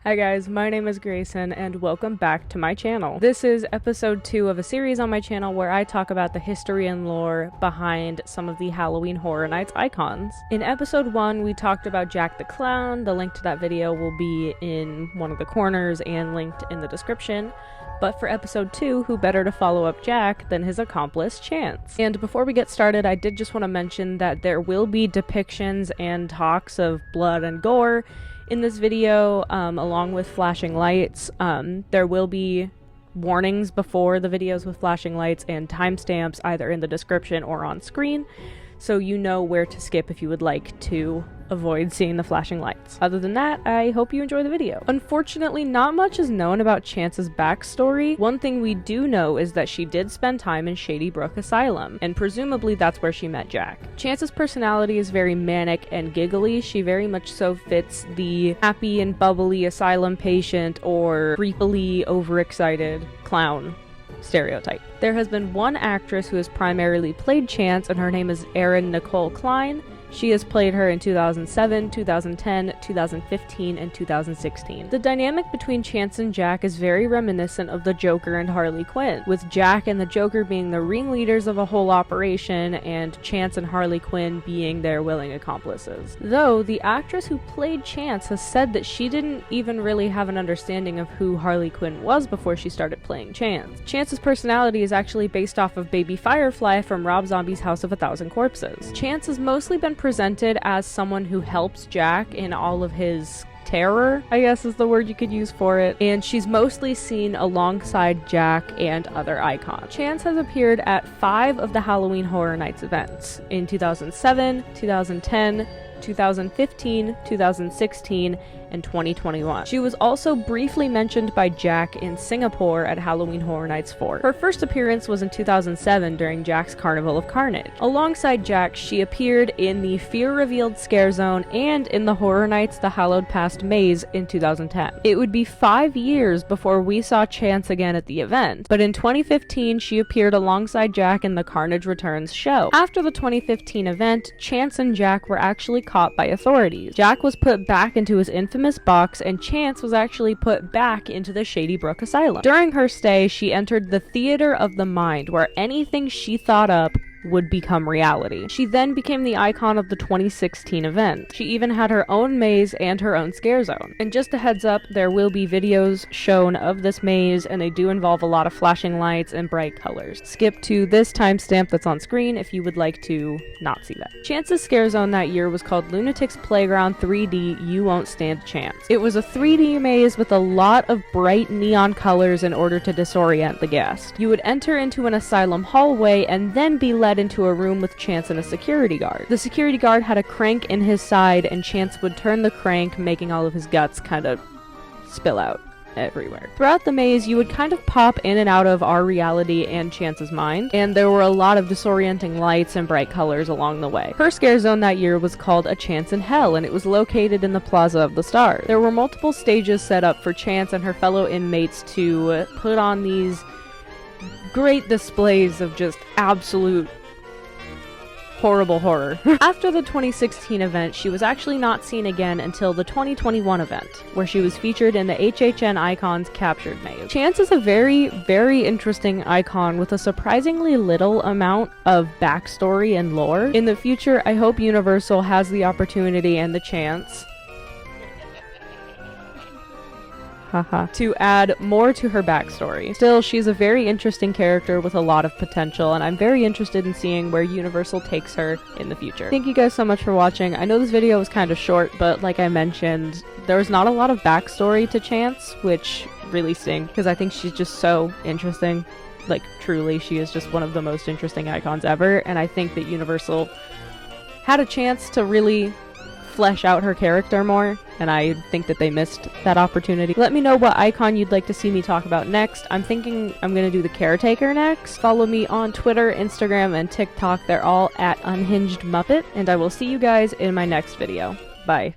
Hi guys, my name is Grayson and welcome back to my channel. This is episode 2 of a series on my channel where I talk about the history and lore behind some of the Halloween Horror Nights icons. In episode 1, we talked about Jack the Clown. The link to that video will be in one of the corners and linked in the description. But for episode 2, who better to follow up Jack than his accomplice, Chance? And before we get started, I did just want to mention that there will be depictions and talks of blood and gore in this video, along with flashing lights. There will be warnings before the videos with flashing lights and timestamps either in the description or on screen, so you know where to skip if you would like to avoid seeing the flashing lights. Other than that, I hope you enjoy the video. Unfortunately, not much is known about Chance's backstory. One thing we do know is that she did spend time in Shady Brook Asylum, and presumably that's where she met Jack. Chance's personality is very manic and giggly. She very much so fits the happy and bubbly asylum patient or creepily overexcited clown stereotype. There has been one actress who has primarily played Chance, and her name is Erin Nicole Klein. She has played her in 2007, 2010, 2015, and 2016. The dynamic between Chance and Jack is very reminiscent of the Joker and Harley Quinn, with Jack and the Joker being the ringleaders of a whole operation, and Chance and Harley Quinn being their willing accomplices. Though, the actress who played Chance has said that she didn't even really have an understanding of who Harley Quinn was before she started playing Chance. Chance's personality is actually based off of Baby Firefly from Rob Zombie's House of a Thousand Corpses. Chance has mostly been presented as someone who helps Jack in all of his terror, I guess is the word you could use for it, and she's mostly seen alongside Jack and other icons. Chance has appeared at 5 of the Halloween Horror Nights events in 2007, 2010, 2015, 2016, and 2021. She was also briefly mentioned by Jack in Singapore at Halloween Horror Nights 4. Her first appearance was in 2007 during Jack's Carnival of Carnage. Alongside Jack, she appeared in the Fear Revealed Scare Zone and in the Horror Nights The Hallowed Past Maze in 2010. It would be 5 years before we saw Chance again at the event, but in 2015 she appeared alongside Jack in the Carnage Returns show. After the 2015 event, Chance and Jack were actually caught by authorities. Jack was put back into his infamous box, and Chance was actually put back into the Shady Brook Asylum. During her stay, she entered the theater of the mind, where anything she thought up would become reality. She then became the icon of the 2016 event. She even had her own maze and her own scare zone. And just a heads up, there will be videos shown of this maze, and they do involve a lot of flashing lights and bright colors. Skip to this timestamp that's on screen if you would like to not see that. Chance's scare zone that year was called Lunatic's Playground 3D You Won't Stand a Chance. It was a 3D maze with a lot of bright neon colors in order to disorient the guest. You would enter into an asylum hallway and then be led into a room with Chance and a security guard. The security guard had a crank in his side, and Chance would turn the crank, making all of his guts kind of spill out everywhere. Throughout the maze, you would kind of pop in and out of our reality and Chance's mind, and there were a lot of disorienting lights and bright colors along the way. Her scare zone that year was called A Chance in Hell, and it was located in the Plaza of the Stars. There were multiple stages set up for Chance and her fellow inmates to put on these great displays of just absolute horrible horror. After the 2016 event, she was actually not seen again until the 2021 event, where she was featured in the HHN Icons Captured maze. Chance is a very, very interesting icon with a surprisingly little amount of backstory and lore. In the future, I hope Universal has the opportunity and the chance to add more to her backstory. Still, she's a very interesting character with a lot of potential, and I'm very interested in seeing where Universal takes her in the future. Thank you guys so much for watching. I know this video was kind of short, but like I mentioned, there was not a lot of backstory to Chance, which really stings, because I think she's just so interesting. Like, truly, she is just one of the most interesting icons ever, and I think that Universal had a chance to really flesh out her character more, and I think that they missed that opportunity. Let me know what icon you'd like to see me talk about next. I'm thinking I'm gonna do the Caretaker next. Follow me on Twitter, Instagram, and TikTok. They're all at Unhinged Muppet, and I will see you guys in my next video. Bye.